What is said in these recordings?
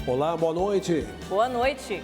Olá, boa noite. Boa noite.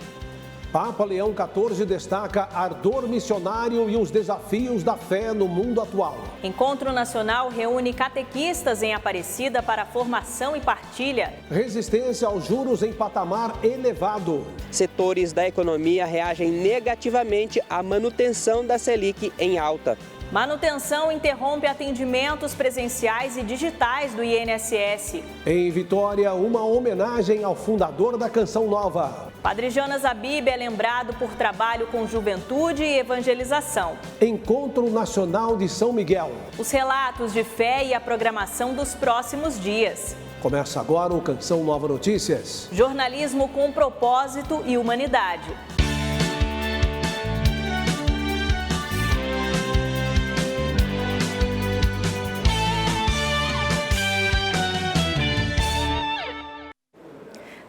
Papa Leão XIV destaca ardor missionário e os desafios da fé no mundo atual. Encontro Nacional reúne catequistas em Aparecida para formação e partilha. Resistência aos juros em patamar elevado. Setores da economia reagem negativamente à manutenção da Selic em alta. Manutenção interrompe atendimentos presenciais e digitais do INSS. Em Vitória, uma homenagem ao fundador da Canção Nova. Padre Jonas Abib é lembrado por trabalho com juventude e evangelização. Encontro Nacional de São Miguel. Os relatos de fé e a programação dos próximos dias. Começa agora o Canção Nova Notícias. Jornalismo com propósito e humanidade.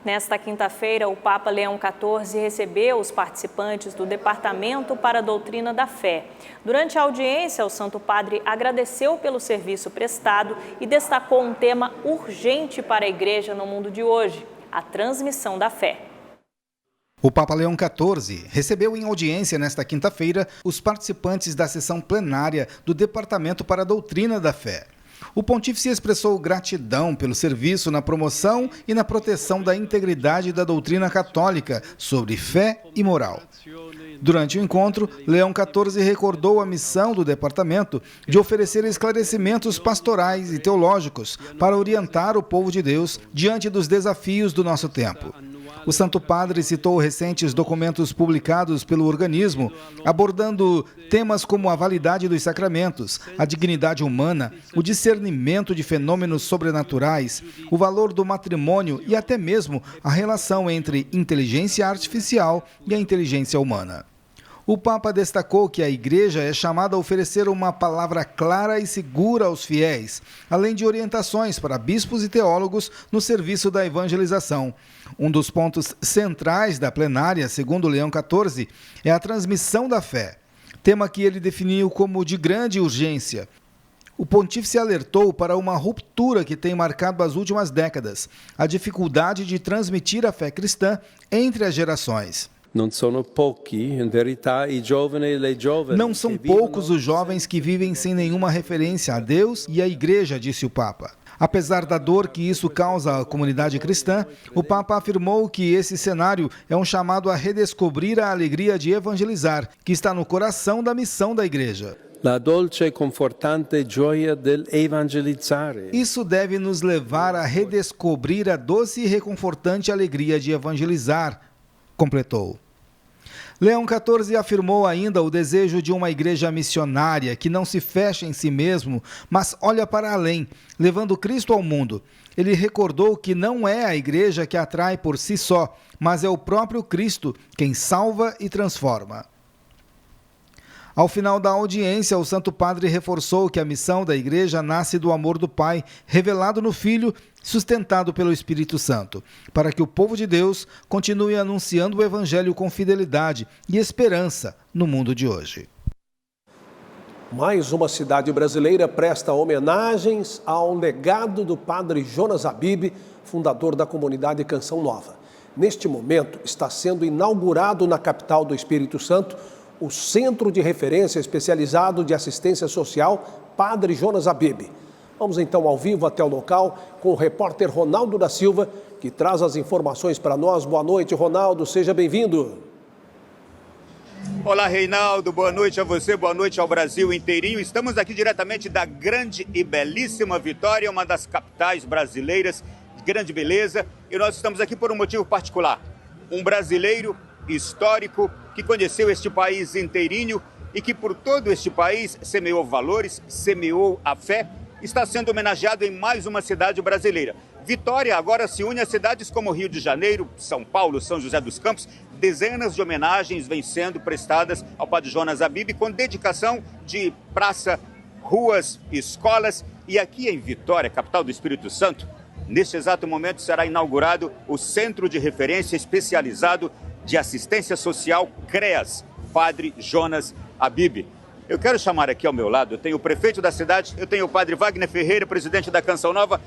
Nesta quinta-feira, o Papa Leão XIV recebeu os participantes do Departamento para a Doutrina da Fé. Durante a audiência, o Santo Padre agradeceu pelo serviço prestado e destacou um tema urgente para a Igreja no mundo de hoje: a transmissão da fé. O Papa Leão XIV recebeu em audiência nesta quinta-feira os participantes da sessão plenária do Departamento para a Doutrina da Fé. O pontífice expressou gratidão pelo serviço na promoção e na proteção da integridade da doutrina católica sobre fé e moral. Durante o encontro, Leão XIV recordou a missão do departamento de oferecer esclarecimentos pastorais e teológicos para orientar o povo de Deus diante dos desafios do nosso tempo. O Santo Padre citou recentes documentos publicados pelo organismo, abordando temas como a validade dos sacramentos, a dignidade humana, o discernimento de fenômenos sobrenaturais, o valor do matrimônio e até mesmo a relação entre inteligência artificial e a inteligência humana. O Papa destacou que a Igreja é chamada a oferecer uma palavra clara e segura aos fiéis, além de orientações para bispos e teólogos no serviço da evangelização. Um dos pontos centrais da plenária, segundo Leão XIV, é a transmissão da fé, tema que ele definiu como de grande urgência. O pontífice alertou para uma ruptura que tem marcado as últimas décadas, a dificuldade de transmitir a fé cristã entre as gerações. Não são poucos os jovens que vivem sem nenhuma referência a Deus e à Igreja, disse o Papa. Apesar da dor que isso causa à comunidade cristã, o Papa afirmou que esse cenário é um chamado a redescobrir a alegria de evangelizar, que está no coração da missão da Igreja. La dolce e confortante gioia del evangelizzare. Isso deve nos levar a redescobrir a doce e reconfortante alegria de evangelizar, completou. Leão XIV afirmou ainda o desejo de uma igreja missionária que não se fecha em si mesmo, mas olha para além, levando Cristo ao mundo. Ele recordou que não é a igreja que atrai por si só, mas é o próprio Cristo quem salva e transforma. Ao final da audiência, o Santo Padre reforçou que a missão da Igreja nasce do amor do Pai, revelado no Filho, sustentado pelo Espírito Santo, para que o povo de Deus continue anunciando o Evangelho com fidelidade e esperança no mundo de hoje. Mais uma cidade brasileira presta homenagens ao legado do Padre Jonas Abib, fundador da comunidade Canção Nova. Neste momento, está sendo inaugurado na capital do Espírito Santo o Centro de Referência Especializado de Assistência Social Padre Jonas Abib. Vamos então ao vivo até o local com o repórter Ronaldo da Silva, que traz as informações para nós. Boa noite, Ronaldo, seja bem-vindo. Olá, Reinaldo, boa noite a você, boa noite ao Brasil inteirinho. Estamos aqui diretamente da grande e belíssima Vitória, uma das capitais brasileiras de grande beleza. E nós estamos aqui por um motivo particular. Um brasileiro histórico que conheceu este país inteirinho e que por todo este país semeou valores, semeou a fé, está sendo homenageado em mais uma cidade brasileira. Vitória agora se une a cidades como Rio de Janeiro, São Paulo, São José dos Campos. Dezenas de homenagens vêm sendo prestadas ao Padre Jonas Abib com dedicação de praça, ruas, escolas. E aqui em Vitória, capital do Espírito Santo, neste exato momento será inaugurado o Centro de Referência Especializado de Assistência Social CREAS, Padre Jonas Abib. Eu quero chamar aqui ao meu lado, eu tenho o prefeito da cidade, eu tenho o Padre Wagner Ferreira, presidente da Canção Nova,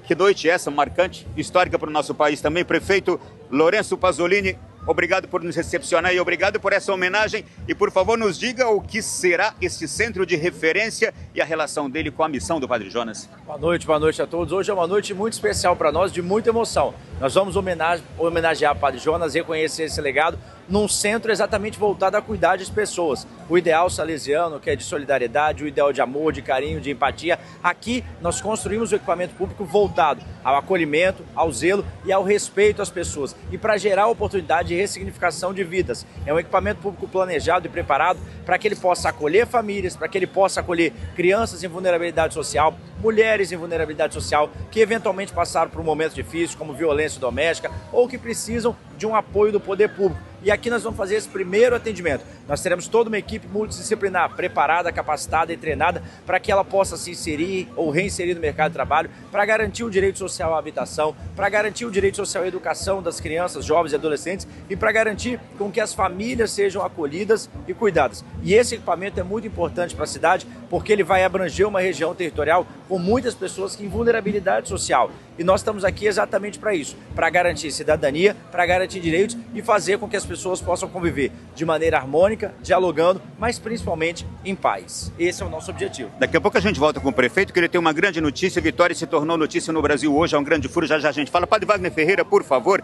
Que noite essa, marcante, histórica para o nosso país também. Prefeito Lourenço Pasolini, obrigado por nos recepcionar e obrigado por essa homenagem. E, por favor, nos diga o que será este centro de referência e a relação dele com a missão do Padre Jonas. Boa noite a todos. Hoje é uma noite muito especial para nós, de muita emoção. Nós vamos homenagear o Padre Jonas, reconhecer esse legado num centro exatamente voltado a cuidar das pessoas. O ideal salesiano, que é de solidariedade, o ideal de amor, de carinho, de empatia. Aqui nós construímos o equipamento público voltado ao acolhimento, ao zelo e ao respeito às pessoas. E para gerar oportunidade de ressignificação de vidas. É um equipamento público planejado e preparado para que ele possa acolher famílias, para que ele possa acolher crianças em vulnerabilidade social, mulheres em vulnerabilidade social, que eventualmente passaram por um momento difícil, como violência doméstica, ou que precisam de um apoio do poder público. E aqui nós vamos fazer esse primeiro atendimento. Nós teremos toda uma equipe multidisciplinar, preparada, capacitada e treinada para que ela possa se inserir ou reinserir no mercado de trabalho, para garantir o direito social à habitação, para garantir o direito social à educação das crianças, jovens e adolescentes e para garantir com que as famílias sejam acolhidas e cuidadas. E esse equipamento é muito importante para a cidade porque ele vai abranger uma região territorial com muitas pessoas em vulnerabilidade social. E nós estamos aqui exatamente para isso, para garantir cidadania, para garantir direitos e fazer com que as pessoas possam conviver de maneira harmônica, dialogando, mas principalmente em paz. Esse é o nosso objetivo. Daqui a pouco a gente volta com o prefeito, que ele tem uma grande notícia. Vitória se tornou notícia no Brasil hoje, é um grande furo, já já a gente fala. Padre Wagner Ferreira, por favor,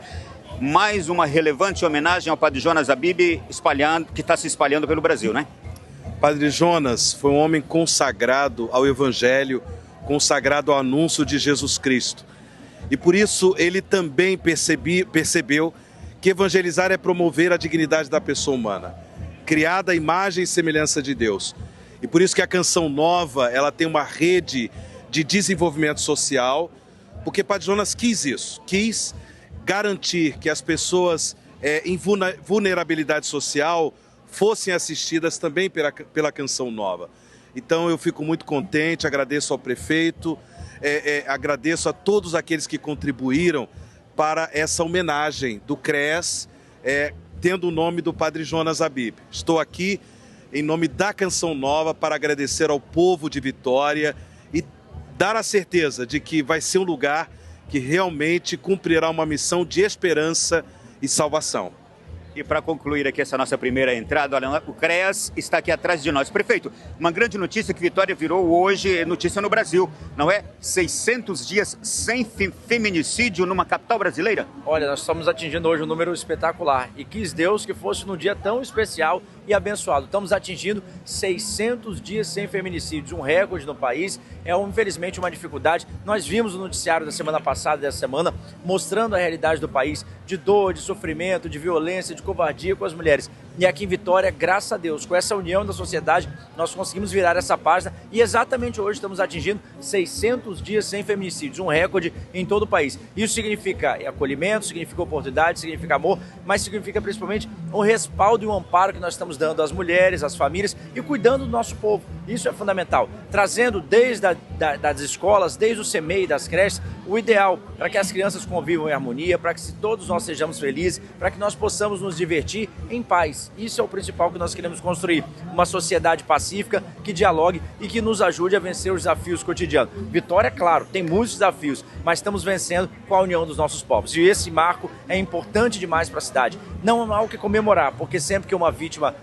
mais uma relevante homenagem ao Padre Jonas Habib, que está se espalhando pelo Brasil, né? Padre Jonas foi um homem consagrado ao Evangelho, consagrado ao anúncio de Jesus Cristo. E por isso ele também percebeu que evangelizar é promover a dignidade da pessoa humana, criada à imagem e semelhança de Deus. E por isso que a Canção Nova, ela tem uma rede de desenvolvimento social, porque Padre Jonas quis isso, quis garantir que as pessoas em vulnerabilidade social fossem assistidas também pela Canção Nova. Então eu fico muito contente, agradeço ao prefeito, agradeço a todos aqueles que contribuíram para essa homenagem do CREAS, tendo o nome do Padre Jonas Habib. Estou aqui em nome da Canção Nova para agradecer ao povo de Vitória e dar a certeza de que vai ser um lugar que realmente cumprirá uma missão de esperança e salvação. E para concluir aqui essa nossa primeira entrada, olha, o CREAS está aqui atrás de nós. Prefeito, uma grande notícia que Vitória virou hoje notícia no Brasil, não é? 600 dias sem feminicídio numa capital brasileira? Olha, nós estamos atingindo hoje um número espetacular e quis Deus que fosse num dia tão especial e abençoado. Estamos atingindo 600 dias sem feminicídios, um recorde no país. Infelizmente uma dificuldade. Nós vimos o noticiário da semana passada, dessa semana, mostrando a realidade do país de dor, de sofrimento, de violência, de covardia com as mulheres. E aqui em Vitória, graças a Deus, com essa união da sociedade, nós conseguimos virar essa página e exatamente hoje estamos atingindo 600 dias sem feminicídios, um recorde em todo o país. Isso significa acolhimento, significa oportunidade, significa amor, mas significa principalmente um respaldo e um amparo que nós estamos dando às mulheres, às famílias e cuidando do nosso povo. Isso é fundamental, trazendo desde das escolas, desde o CMEI, das creches, o ideal para que as crianças convivam em harmonia, para que todos nós sejamos felizes, para que nós possamos nos divertir em paz. Isso é o principal que nós queremos construir, uma sociedade pacífica que dialogue e que nos ajude a vencer os desafios cotidianos. Vitória, claro, tem muitos desafios, mas estamos vencendo com a união dos nossos povos. E esse marco é importante demais para a cidade. Não há o que comemorar, porque sempre que uma vítima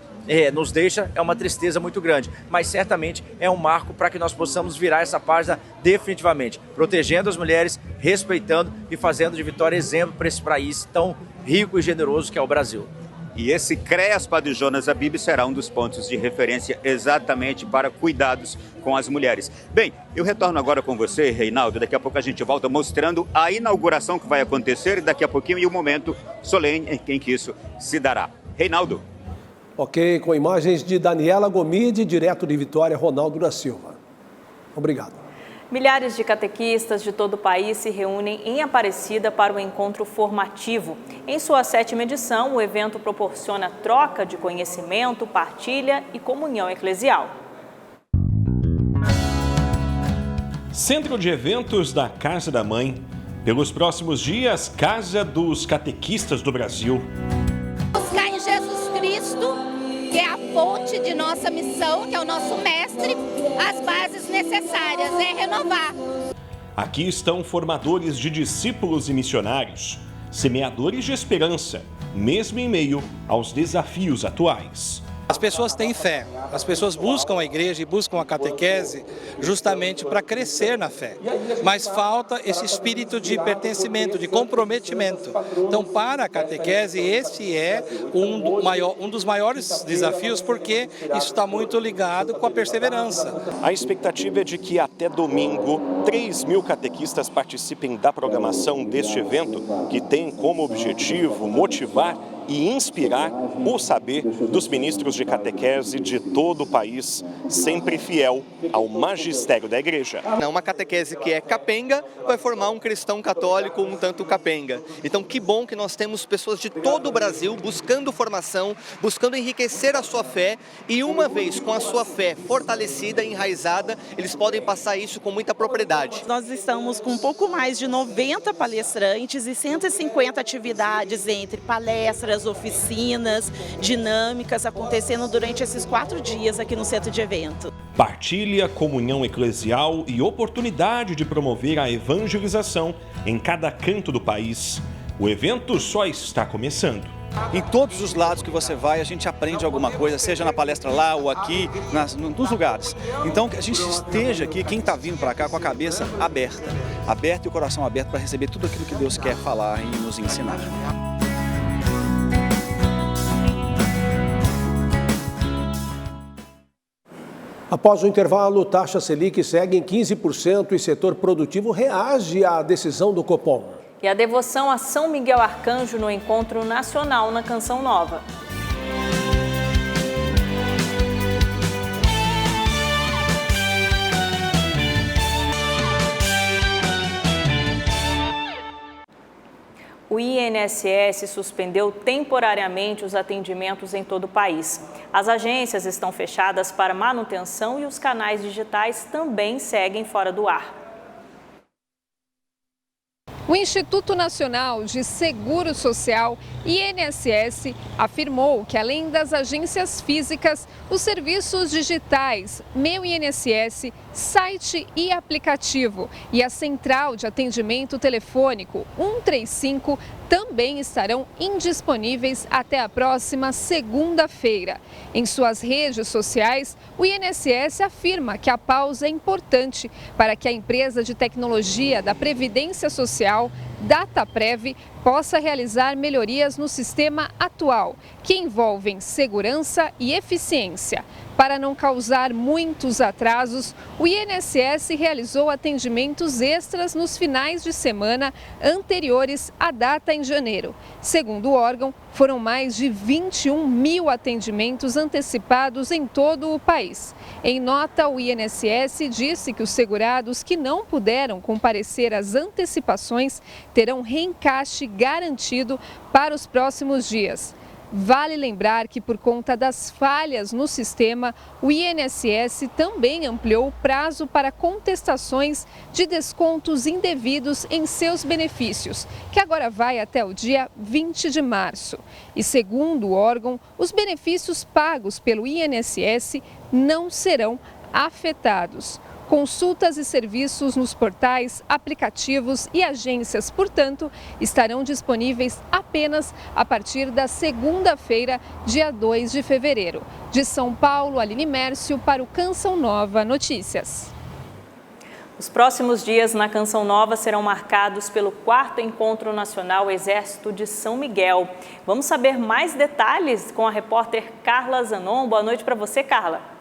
nos deixa, é uma tristeza muito grande, mas certamente é um marco para que nós possamos virar essa página definitivamente, protegendo as mulheres, respeitando e fazendo de Vitória exemplo para esse país tão rico e generoso que é o Brasil. E esse CREAS Padre Jonas Habib será um dos pontos de referência exatamente para cuidados com as mulheres. Bem, eu retorno agora com você, Reinaldo. Daqui a pouco a gente volta mostrando a inauguração que vai acontecer daqui a pouquinho e o momento solene em que isso se dará. Reinaldo. Ok, com imagens de Daniela Gomide, direto de Vitória, Ronaldo da Silva. Obrigado. Milhares de catequistas de todo o país se reúnem em Aparecida para o encontro formativo. Em sua 7ª edição, o evento proporciona troca de conhecimento, partilha e comunhão eclesial. Centro de Eventos da Casa da Mãe. Pelos próximos dias, Casa dos Catequistas do Brasil. Buscar em Jesus Cristo, que é a fonte de nossa missão, que é o nosso mestre, as bases necessárias, renovar. Aqui estão formadores de discípulos e missionários, semeadores de esperança, mesmo em meio aos desafios atuais. As pessoas têm fé, as pessoas buscam a igreja e buscam a catequese justamente para crescer na fé, mas falta esse espírito de pertencimento, de comprometimento. Então, para a catequese, esse é um dos maiores desafios, porque isso está muito ligado com a perseverança. A expectativa é de que até domingo 3.000 catequistas participem da programação deste evento, que tem como objetivo motivar e inspirar o saber dos ministros de catequese de todo o país, sempre fiel ao magistério da igreja. Uma catequese que é capenga vai formar um cristão católico um tanto capenga. Então, que bom que nós temos pessoas de todo o Brasil buscando formação, buscando enriquecer a sua fé, e uma vez com a sua fé fortalecida, enraizada, eles podem passar isso com muita propriedade. Nós estamos com um pouco mais de 90 palestrantes e 150 atividades entre palestras, oficinas, dinâmicas acontecendo durante esses 4 dias aqui no centro de evento. Partilha, comunhão eclesial e oportunidade de promover a evangelização em cada canto do país. O evento só está começando. Em todos os lados que você vai, a gente aprende alguma coisa, seja na palestra lá ou aqui, nos lugares. Então, que a gente esteja aqui, quem está vindo para cá, com a cabeça aberta e o coração aberto para receber tudo aquilo que Deus quer falar e nos ensinar. Após o intervalo, taxa Selic segue em 15% e setor produtivo reage à decisão do Copom. E a devoção a São Miguel Arcanjo no Encontro Nacional na Canção Nova. O INSS suspendeu temporariamente os atendimentos em todo o país. As agências estão fechadas para manutenção e os canais digitais também seguem fora do ar. O Instituto Nacional de Seguro Social, INSS, afirmou que, além das agências físicas, os serviços digitais, Meu INSS, site e aplicativo e a central de atendimento telefônico 135 também estarão indisponíveis até a próxima segunda-feira. Em suas redes sociais, o INSS afirma que a pausa é importante para que a empresa de tecnologia da Previdência Social, Dataprev, possa realizar melhorias no sistema atual, que envolvem segurança e eficiência. Para não causar muitos atrasos, o INSS realizou atendimentos extras nos finais de semana anteriores à data em janeiro. Segundo o órgão, foram mais de 21 mil atendimentos antecipados em todo o país. Em nota, o INSS disse que os segurados que não puderam comparecer às antecipações terão reencaixe garantido para os próximos dias. Vale lembrar que, por conta das falhas no sistema, o INSS também ampliou o prazo para contestações de descontos indevidos em seus benefícios, que agora vai até o dia 20 de março. E, segundo o órgão, os benefícios pagos pelo INSS não serão afetados. Consultas e serviços nos portais, aplicativos e agências, portanto, estarão disponíveis apenas a partir da segunda-feira, dia 2 de fevereiro. De São Paulo, Aline Mércio, para o Canção Nova Notícias. Os próximos dias na Canção Nova serão marcados pelo 4º Encontro Nacional Exército de São Miguel. Vamos saber mais detalhes com a repórter Carla Zanon. Boa noite para você, Carla.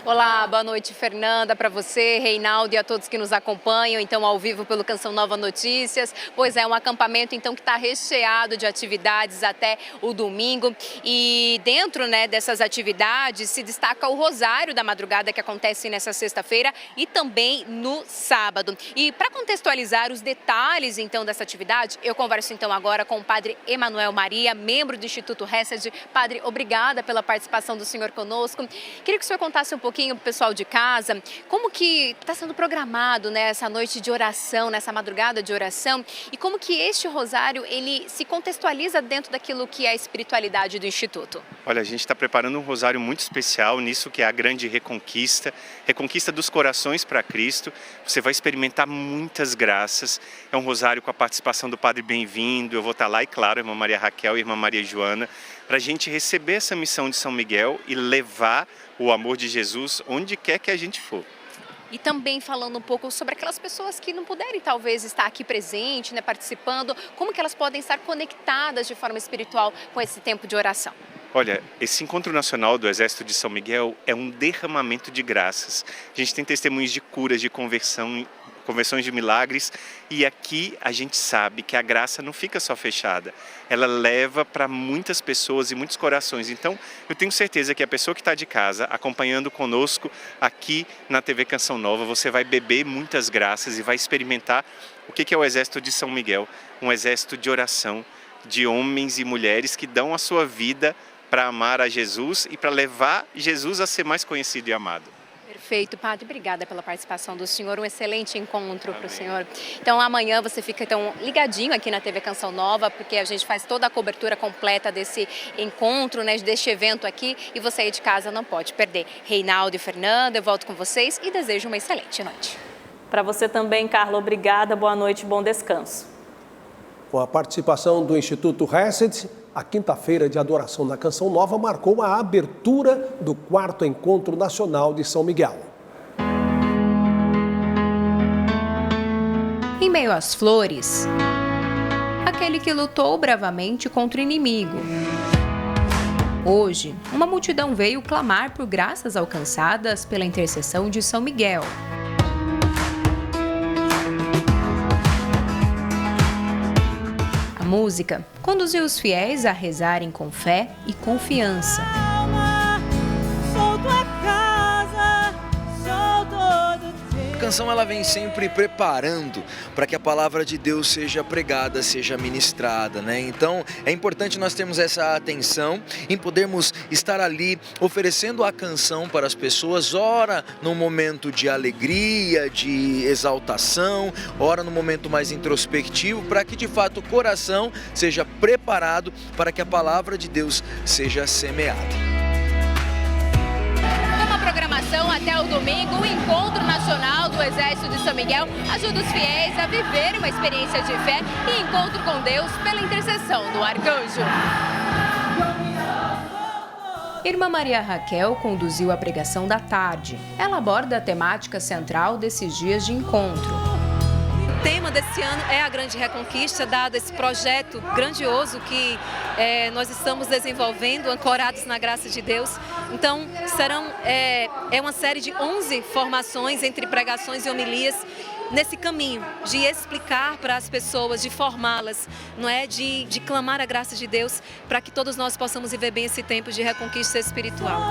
Olá, boa noite, Fernanda, para você, Reinaldo e a todos que nos acompanham, então, ao vivo pelo Canção Nova Notícias. Pois é, um acampamento, então, que está recheado de atividades até o domingo. E dentro, dessas atividades se destaca o Rosário da Madrugada, que acontece nessa sexta-feira e também no sábado. E para contextualizar os detalhes, então, dessa atividade, eu converso, então, agora com o padre Emanuel Maria, membro do Instituto Hesed. Padre, obrigada pela participação do senhor conosco. Queria que o senhor contasse um pouquinho pouquinho para o pessoal de casa como que está sendo programado, né, essa noite de oração, nessa madrugada de oração, e como que este rosário ele se contextualiza dentro daquilo que é a espiritualidade do Instituto. Olha, a gente está preparando um rosário muito especial nisso que é a grande reconquista dos corações para Cristo. Você vai experimentar muitas graças. É um rosário com a participação do Padre Bem-vindo, eu vou estar lá e, claro, a irmã Maria Raquel e a irmã Maria Joana, para a gente receber essa missão de São Miguel e levar o amor de Jesus onde quer que a gente for. E também falando um pouco sobre aquelas pessoas que não puderem talvez estar aqui presente, né, participando, como que elas podem estar conectadas de forma espiritual com esse tempo de oração. Olha, esse encontro nacional do Exército de São Miguel é um derramamento de graças. A gente tem testemunhos de curas, de conversões de milagres, e aqui a gente sabe que a graça não fica só fechada, ela leva para muitas pessoas e muitos corações. Então eu tenho certeza que a pessoa que está de casa acompanhando conosco aqui na TV Canção Nova, você vai beber muitas graças e vai experimentar o que é o Exército de São Miguel, um exército de oração, de homens e mulheres que dão a sua vida para amar a Jesus e para levar Jesus a ser mais conhecido e amado. Perfeito, Padre. Obrigada pela participação do senhor. Um excelente encontro para o senhor. Então, amanhã você fica ligadinho aqui na TV Canção Nova, porque a gente faz toda a cobertura completa desse encontro, né, deste evento aqui, e você aí de casa não pode perder. Reinaldo e Fernanda, eu volto com vocês e desejo uma excelente noite. Para você também, Carla, obrigada. Boa noite, bom descanso. Com a participação do Instituto Hesed, a quinta-feira de adoração na Canção Nova marcou a abertura do 4º Encontro Nacional de São Miguel. Em meio às flores, aquele que lutou bravamente contra o inimigo. Hoje, uma multidão veio clamar por graças alcançadas pela intercessão de São Miguel. A música conduziu os fiéis a rezarem com fé e confiança. A canção ela vem sempre preparando para que a palavra de Deus seja pregada, seja ministrada, né? Então é importante nós termos essa atenção em podermos estar ali oferecendo a canção para as pessoas, ora num momento de alegria, de exaltação, ora num momento mais introspectivo, para que de fato o coração seja preparado para que a palavra de Deus seja semeada. Programação até o domingo, o Encontro Nacional do Exército de São Miguel ajuda os fiéis a viver uma experiência de fé e encontro com Deus pela intercessão do arcanjo. Irmã Maria Raquel conduziu a pregação da tarde. Ela aborda a temática central desses dias de encontro. O tema desse ano é a grande reconquista, dado esse projeto grandioso que nós estamos desenvolvendo, ancorados na graça de Deus. Então, é uma série de 11 formações entre pregações e homilias nesse caminho de explicar para as pessoas, de formá-las, não é? De clamar a graça de Deus para que todos nós possamos viver bem esse tempo de reconquista espiritual.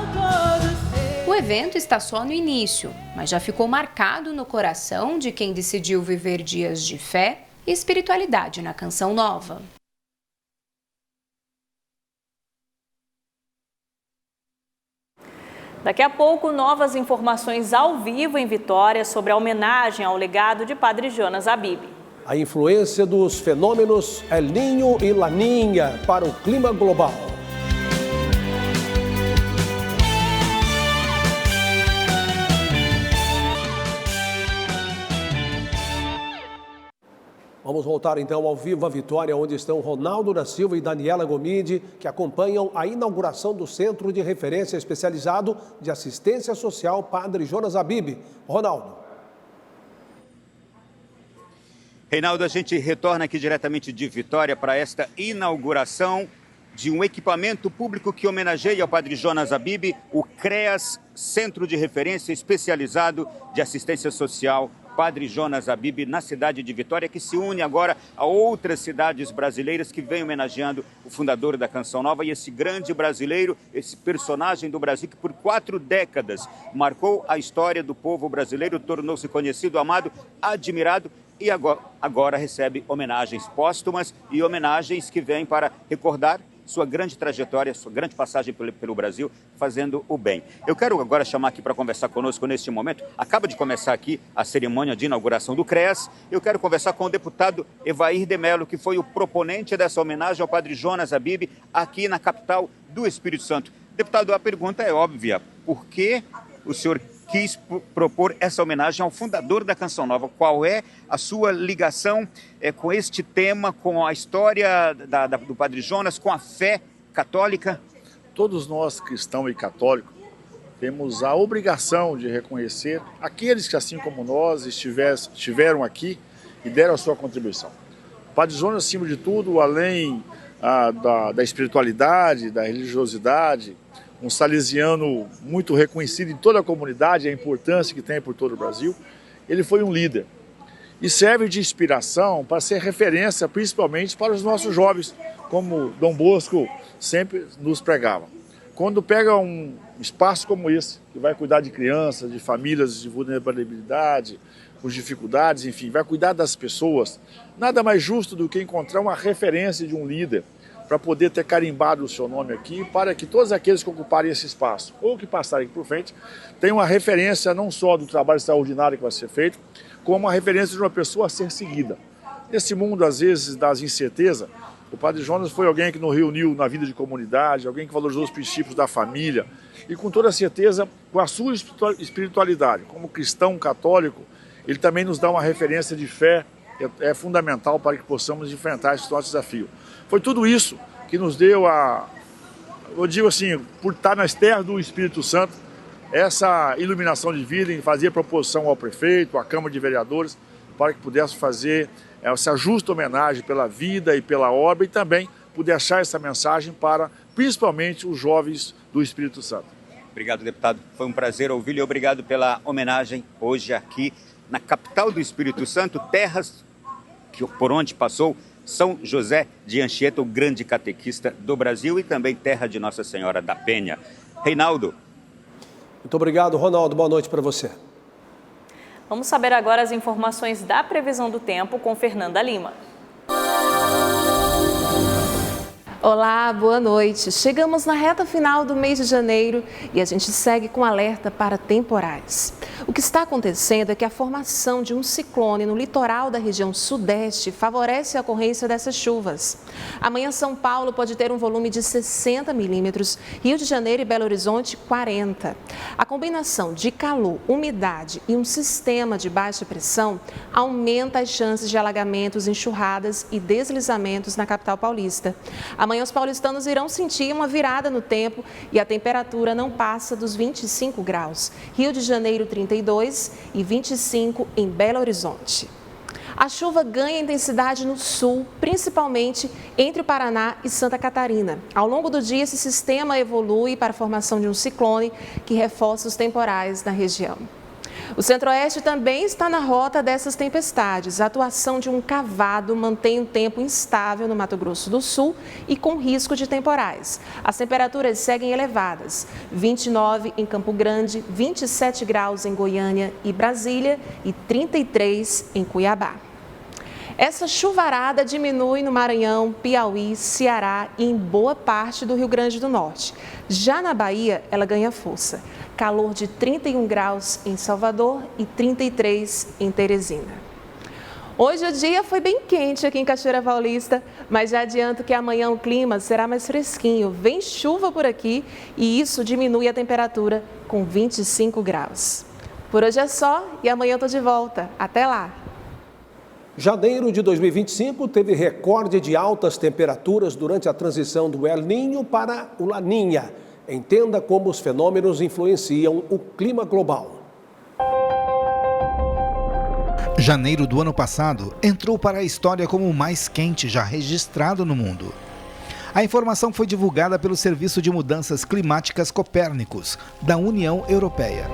O evento está só no início, mas já ficou marcado no coração de quem decidiu viver dias de fé e espiritualidade na Canção Nova. Daqui a pouco, novas informações ao vivo em Vitória sobre a homenagem ao legado de Padre Jonas Habib. A influência dos fenômenos El Niño e Laninha para o clima global. Vamos voltar então ao Vivo a Vitória, onde estão Ronaldo da Silva e Daniela Gomide, que acompanham a inauguração do Centro de Referência Especializado de Assistência Social Padre Jonas Habib. Ronaldo. Reinaldo, a gente retorna aqui diretamente de Vitória para esta inauguração de um equipamento público que homenageia ao Padre Jonas Habib, o CREAS, Centro de Referência Especializado de Assistência Social Padre Jonas Habib, na cidade de Vitória, que se une agora a outras cidades brasileiras que vêm homenageando o fundador da Canção Nova e esse grande brasileiro, esse personagem do Brasil que por 4 décadas marcou a história do povo brasileiro, tornou-se conhecido, amado, admirado e agora recebe homenagens póstumas e homenagens que vêm para recordar sua grande trajetória, sua grande passagem pelo Brasil, fazendo o bem. Eu quero agora chamar aqui para conversar conosco neste momento, acaba de começar aqui a cerimônia de inauguração do CREAS, eu quero conversar com o deputado Evair de Mello, que foi o proponente dessa homenagem ao padre Jonas Habib, aqui na capital do Espírito Santo. Deputado, a pergunta é óbvia, por que o senhor quis propor essa homenagem ao fundador da Canção Nova? Qual é a sua ligação com este tema, com a história do Padre Jonas, com a fé católica? Todos nós, cristãos e católicos, temos a obrigação de reconhecer aqueles que, assim como nós, estiveram aqui e deram a sua contribuição. O Padre Jonas, acima de tudo, além da espiritualidade, da religiosidade, um salesiano muito reconhecido em toda a comunidade, a importância que tem por todo o Brasil, ele foi um líder. E serve de inspiração para ser referência, principalmente para os nossos jovens, como Dom Bosco sempre nos pregava. Quando pega um espaço como esse, que vai cuidar de crianças, de famílias de vulnerabilidade, com dificuldades, enfim, vai cuidar das pessoas, nada mais justo do que encontrar uma referência de um líder, para poder ter carimbado o seu nome aqui, para que todos aqueles que ocuparem esse espaço, ou que passarem aqui por frente, tenham uma referência não só do trabalho extraordinário que vai ser feito, como uma referência de uma pessoa a ser seguida. Nesse mundo, às vezes, das incertezas, o Padre Jonas foi alguém que nos reuniu na vida de comunidade, alguém que valorizou os princípios da família, e com toda certeza, com a sua espiritualidade, como cristão católico, ele também nos dá uma referência de fé, é fundamental para que possamos enfrentar esse nosso desafio. Foi tudo isso que nos deu eu digo assim, por estar nas terras do Espírito Santo, essa iluminação de vida em fazer proposição ao prefeito, à Câmara de Vereadores, para que pudesse fazer essa justa homenagem pela vida e pela obra e também poder achar essa mensagem para, principalmente, os jovens do Espírito Santo. Obrigado, deputado. Foi um prazer ouvi-lo e obrigado pela homenagem hoje aqui na capital do Espírito Santo, terras por onde passou São José de Anchieta, o grande catequista do Brasil, e também terra de Nossa Senhora da Penha. Reinaldo. Muito obrigado, Ronaldo. Boa noite para você. Vamos saber agora as informações da previsão do tempo com Fernanda Lima. Olá, boa noite. Chegamos na reta final do mês de janeiro e a gente segue com alerta para temporais. O que está acontecendo é que a formação de um ciclone no litoral da região sudeste favorece a ocorrência dessas chuvas. Amanhã, São Paulo pode ter um volume de 60 milímetros, Rio de Janeiro e Belo Horizonte, 40. A combinação de calor, umidade e um sistema de baixa pressão aumenta as chances de alagamentos, enxurradas e deslizamentos na capital paulista. Amanhã, os paulistanos irão sentir uma virada no tempo e a temperatura não passa dos 25 graus. Rio de Janeiro, 32 e 25 em Belo Horizonte. A chuva ganha intensidade no sul, principalmente entre o Paraná e Santa Catarina. Ao longo do dia, esse sistema evolui para a formação de um ciclone que reforça os temporais na região. O centro-oeste também está na rota dessas tempestades. A atuação de um cavado mantém um tempo instável no Mato Grosso do Sul e com risco de temporais. As temperaturas seguem elevadas, 29 em Campo Grande, 27 graus em Goiânia e Brasília e 33 em Cuiabá. Essa chuvarada diminui no Maranhão, Piauí, Ceará e em boa parte do Rio Grande do Norte. Já na Bahia, ela ganha força. Calor de 31 graus em Salvador e 33 em Teresina. Hoje o dia foi bem quente aqui em Cachoeira Paulista, mas já adianto que amanhã o clima será mais fresquinho. Vem chuva por aqui e isso diminui a temperatura com 25 graus. Por hoje é só e amanhã eu tô de volta. Até lá! Janeiro de 2025 teve recorde de altas temperaturas durante a transição do El Niño para o Laninha. Entenda como os fenômenos influenciam o clima global. Janeiro do ano passado entrou para a história como o mais quente já registrado no mundo. A informação foi divulgada pelo Serviço de Mudanças Climáticas Copérnicos, da União Europeia.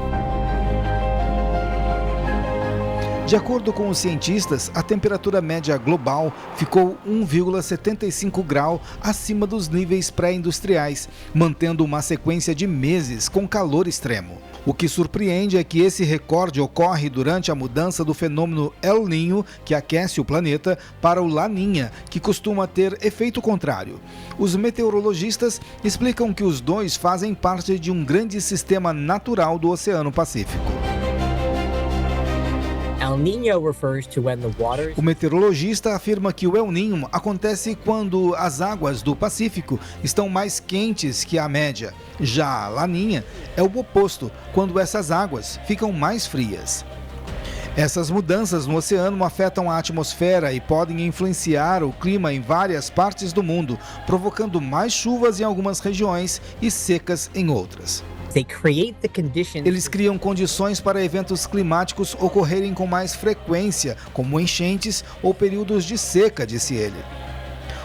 De acordo com os cientistas, a temperatura média global ficou 1,75 grau acima dos níveis pré-industriais, mantendo uma sequência de meses com calor extremo. O que surpreende é que esse recorde ocorre durante a mudança do fenômeno El Niño, que aquece o planeta, para o Laninha, que costuma ter efeito contrário. Os meteorologistas explicam que os dois fazem parte de um grande sistema natural do Oceano Pacífico. O meteorologista afirma que o El Niño acontece quando as águas do Pacífico estão mais quentes que a média. Já a Laninha é o oposto, quando essas águas ficam mais frias. Essas mudanças no oceano afetam a atmosfera e podem influenciar o clima em várias partes do mundo, provocando mais chuvas em algumas regiões e secas em outras. Eles criam condições para eventos climáticos ocorrerem com mais frequência, como enchentes ou períodos de seca, disse ele.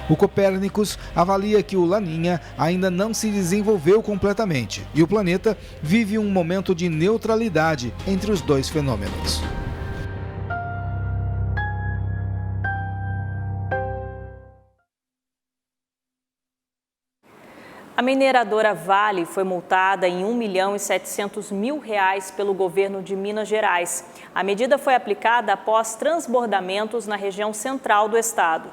O Copérnicus avalia que o Laninha ainda não se desenvolveu completamente e o planeta vive um momento de neutralidade entre os dois fenômenos. A mineradora Vale foi multada em R$ 1.700.000 pelo governo de Minas Gerais. A medida foi aplicada após transbordamentos na região central do estado.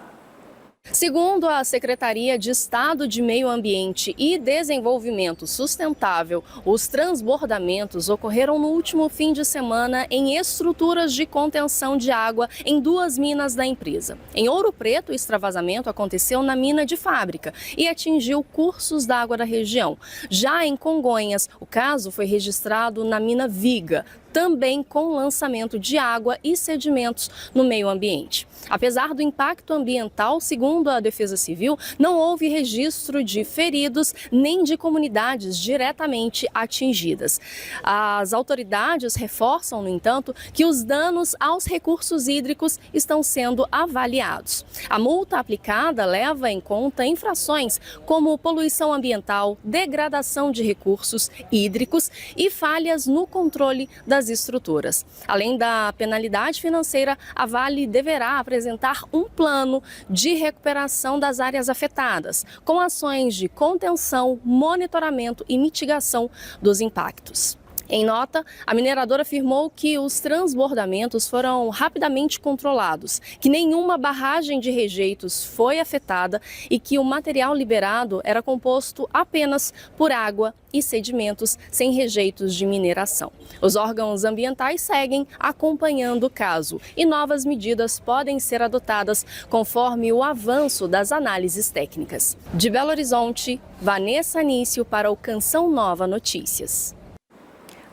Segundo a Secretaria de Estado de Meio Ambiente e Desenvolvimento Sustentável, os transbordamentos ocorreram no último fim de semana em estruturas de contenção de água em 2 minas da empresa. Em Ouro Preto, o extravasamento aconteceu na mina de Fábrica e atingiu cursos d'água da região. Já em Congonhas, o caso foi registrado na mina Viga, também com lançamento de água e sedimentos no meio ambiente. Apesar do impacto ambiental, segundo a Defesa Civil, não houve registro de feridos nem de comunidades diretamente atingidas. As autoridades reforçam, no entanto, que os danos aos recursos hídricos estão sendo avaliados. A multa aplicada leva em conta infrações como poluição ambiental, degradação de recursos hídricos e falhas no controle das estruturas. Além da penalidade financeira, a Vale deverá apresentar um plano de recuperação das áreas afetadas, com ações de contenção, monitoramento e mitigação dos impactos. Em nota, a mineradora afirmou que os transbordamentos foram rapidamente controlados, que nenhuma barragem de rejeitos foi afetada e que o material liberado era composto apenas por água e sedimentos sem rejeitos de mineração. Os órgãos ambientais seguem acompanhando o caso e novas medidas podem ser adotadas conforme o avanço das análises técnicas. De Belo Horizonte, Vanessa Anício para o Canção Nova Notícias.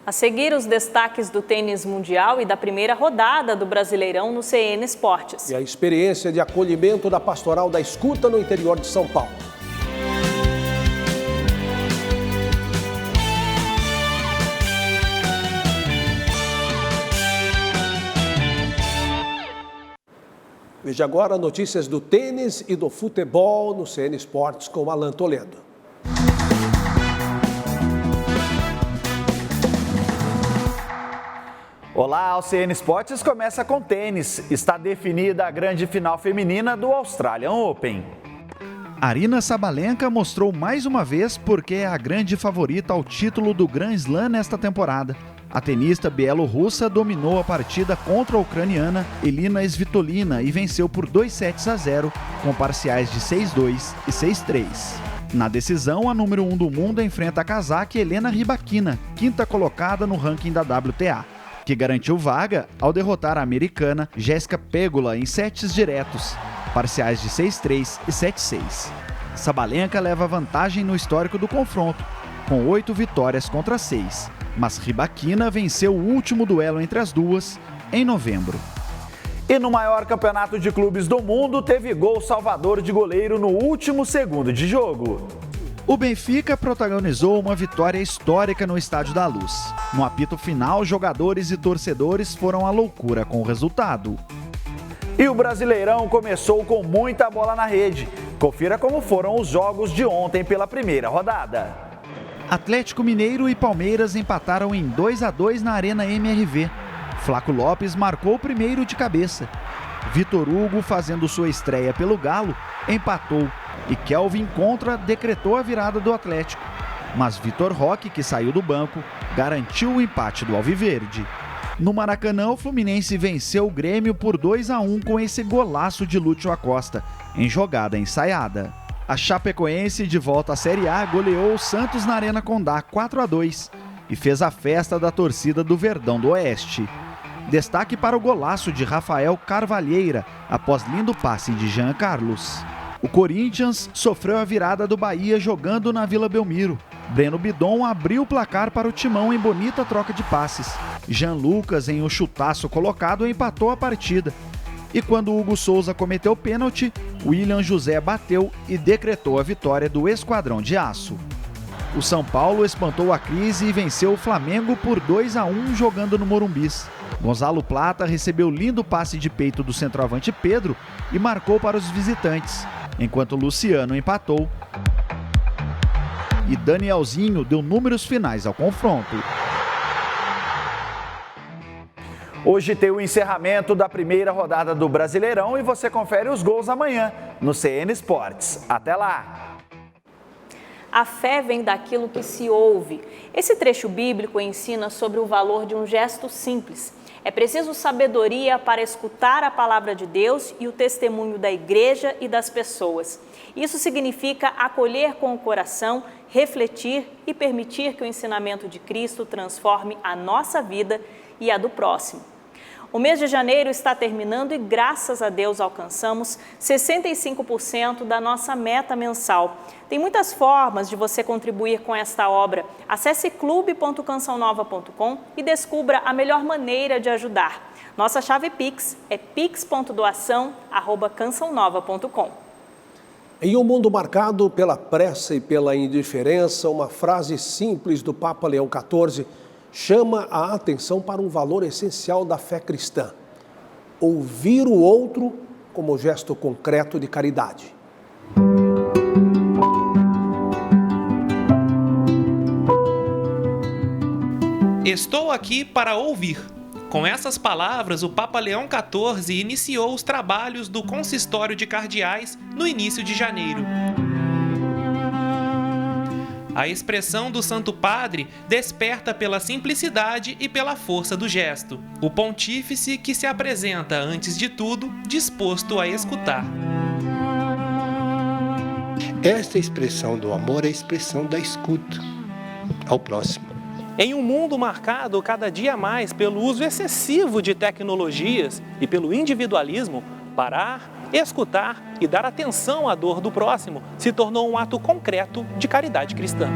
A seguir, os destaques do tênis mundial e da primeira rodada do Brasileirão no CN Esportes. E a experiência de acolhimento da Pastoral da Escuta no interior de São Paulo. Veja agora notícias do tênis e do futebol no CN Esportes com Alan Toledo. Olá, o CN Esportes começa com tênis. Está definida a grande final feminina do Australian Open. Aryna Sabalenka mostrou mais uma vez porque é a grande favorita ao título do Grand Slam nesta temporada. A tenista bielorrussa dominou a partida contra a ucraniana Elina Svitolina e venceu por 2-0, com parciais de 6-2 e 6-3. Na decisão, a número 1 do mundo enfrenta a cazaque Elena Rybakina, quinta colocada no ranking da WTA, que garantiu vaga ao derrotar a americana Jéssica Pegula em sets diretos, parciais de 6-3 e 7-6. Sabalenka leva vantagem no histórico do confronto, com 8 vitórias contra 6, mas Rybakina venceu o último duelo entre as duas em novembro. E no maior campeonato de clubes do mundo, teve gol salvador de goleiro no último segundo de jogo. O Benfica protagonizou uma vitória histórica no Estádio da Luz. No apito final, jogadores e torcedores foram à loucura com o resultado. E o Brasileirão começou com muita bola na rede. Confira como foram os jogos de ontem pela primeira rodada. Atlético Mineiro e Palmeiras empataram em 2-2 na Arena MRV. Flaco Lopes marcou o primeiro de cabeça. Vitor Hugo, fazendo sua estreia pelo Galo, empatou e Kelvin Contra decretou a virada do Atlético. Mas Vitor Roque, que saiu do banco, garantiu o empate do Alviverde. No Maracanã, o Fluminense venceu o Grêmio por 2-1 com esse golaço de Lúcio Acosta, em jogada ensaiada. A Chapecoense, de volta à Série A, goleou o Santos na Arena Condá 4-2 e fez a festa da torcida do Verdão do Oeste. Destaque para o golaço de Rafael Carvalheira, após lindo passe de Jean Carlos. O Corinthians sofreu a virada do Bahia jogando na Vila Belmiro. Breno Bidon abriu o placar para o Timão em bonita troca de passes. Jean Lucas, em um chutaço colocado, empatou a partida. E quando Hugo Souza cometeu pênalti, William José bateu e decretou a vitória do Esquadrão de Aço. O São Paulo espantou a crise e venceu o Flamengo por 2-1 jogando no Morumbis. Gonzalo Plata recebeu lindo passe de peito do centroavante Pedro e marcou para os visitantes, enquanto Luciano empatou e Danielzinho deu números finais ao confronto. Hoje tem o encerramento da primeira rodada do Brasileirão e você confere os gols amanhã no CN Esportes. Até lá! A fé vem daquilo que se ouve. Esse trecho bíblico ensina sobre o valor de um gesto simples. É preciso sabedoria para escutar a palavra de Deus e o testemunho da igreja e das pessoas. Isso significa acolher com o coração, refletir e permitir que o ensinamento de Cristo transforme a nossa vida e a do próximo. O mês de janeiro está terminando e, graças a Deus, alcançamos 65% da nossa meta mensal. Tem muitas formas de você contribuir com esta obra. Acesse clube.cançãonova.com e descubra a melhor maneira de ajudar. Nossa chave Pix é pix.doação@cançãonova.com. Em um mundo marcado pela pressa e pela indiferença, uma frase simples do Papa Leão XIV chama a atenção para um valor essencial da fé cristã: ouvir o outro como gesto concreto de caridade. Estou aqui para ouvir. Com essas palavras, o Papa Leão XIV iniciou os trabalhos do Consistório de Cardeais no início de janeiro. A expressão do Santo Padre desperta pela simplicidade e pela força do gesto. O pontífice que se apresenta, antes de tudo, disposto a escutar. Esta expressão do amor é a expressão da escuta ao próximo. Em um mundo marcado cada dia mais pelo uso excessivo de tecnologias e pelo individualismo, parar, escutar e dar atenção à dor do próximo se tornou um ato concreto de caridade cristã.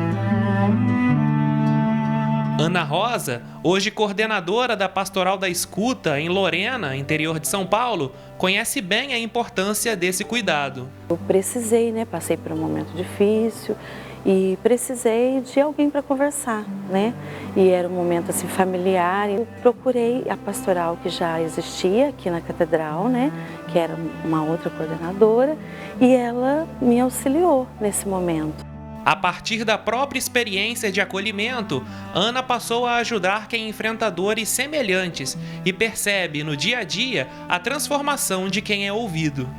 Ana Rosa, hoje coordenadora da Pastoral da Escuta em Lorena, interior de São Paulo, conhece bem a importância desse cuidado. Eu precisei, passei por um momento difícil e precisei de alguém para conversar, E era um momento assim familiar. Eu procurei a pastoral que já existia aqui na catedral, Que era uma outra coordenadora, e ela me auxiliou nesse momento. A partir da própria experiência de acolhimento, Ana passou a ajudar quem enfrenta dores semelhantes e percebe no dia a dia a transformação de quem é ouvido.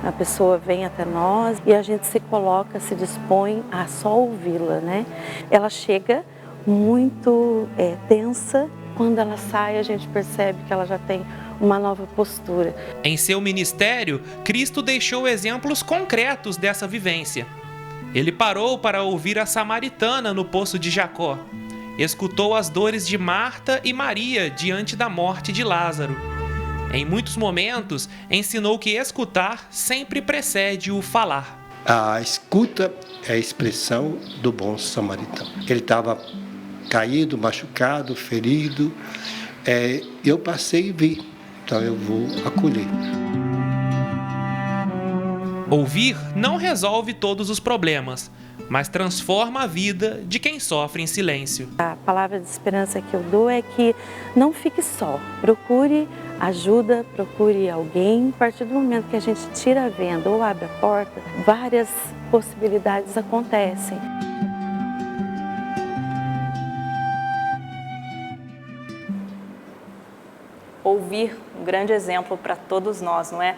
A pessoa vem até nós e a gente se coloca, se dispõe a só ouvi-la, Ela chega muito tensa, quando ela sai a gente percebe que ela já tem uma nova postura. Em seu ministério, Cristo deixou exemplos concretos dessa vivência. Ele parou para ouvir a samaritana no poço de Jacó. Escutou as dores de Marta e Maria diante da morte de Lázaro. Em muitos momentos, ensinou que escutar sempre precede o falar. A escuta é a expressão do bom samaritano. Ele estava caído, machucado, ferido. Eu passei e vi, então eu vou acolher. Ouvir não resolve todos os problemas, mas transforma a vida de quem sofre em silêncio. A palavra de esperança que eu dou é que não fique só, procure ajuda, procure alguém. A partir do momento que a gente tira a venda ou abre a porta, várias possibilidades acontecem. ouvir, um grande exemplo para todos nós, não é?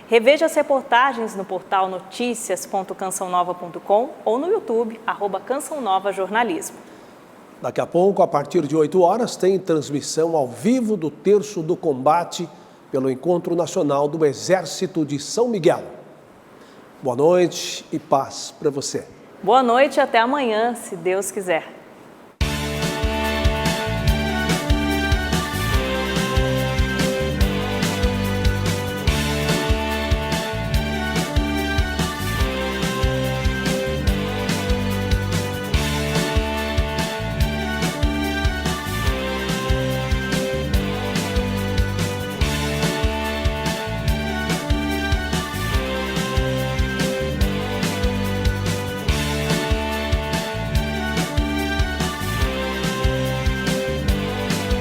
Reveja as reportagens no portal noticias.cançãonova.com ou no YouTube, @Canção Nova Jornalismo. Daqui a pouco, a partir de 8 horas, tem transmissão ao vivo do Terço do Combate pelo Encontro Nacional do Exército de São Miguel. Boa noite e paz para você. Boa noite e até amanhã, se Deus quiser.